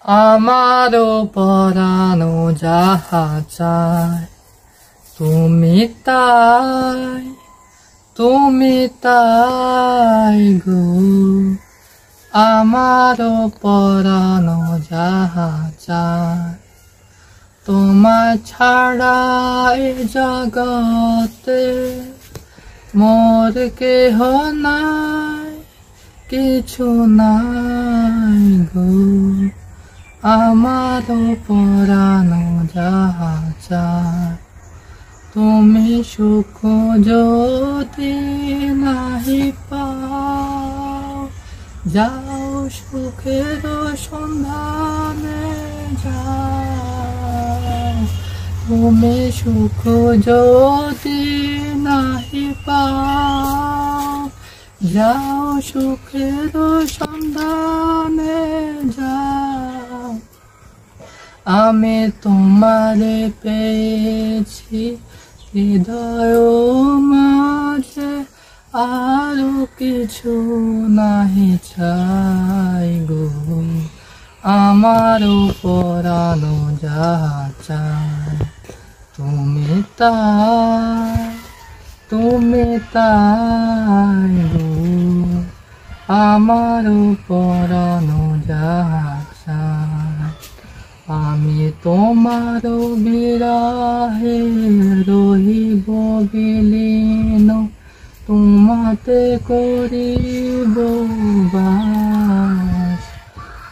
আমারও পরানো যাহা চায় তুমি তাই গো। আমারও পরানো যাহা চায় তোমার ছাড়া এ জগতে মোর কেহ নাই, কিছু নাই গো। আমারও পরানো যাহা চায় তুমি সুখ যদি নাহি পাও, যাও সুখের সন্ধানে যাও। তুমি সুখ যদি নাহি পাও, যাও সুখের সন্ধানে যাও। আমি তোমারে পেয়েছি হৃদয় মাঝে, আরো কিছু নাহি চাই গো। আমারও পরানো যাহা চায় তুমি তাই গো। আমারও পরানো যাহা চায় আমি তোমার বিরহে রহিব বিলীন, তোমাতে করিব বাস।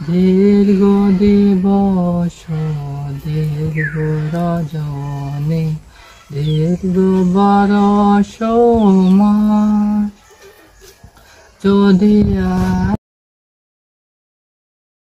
দীর্ঘ দিবস দীর্ঘ রজনী, দীর্ঘ বরষ মাস, যদি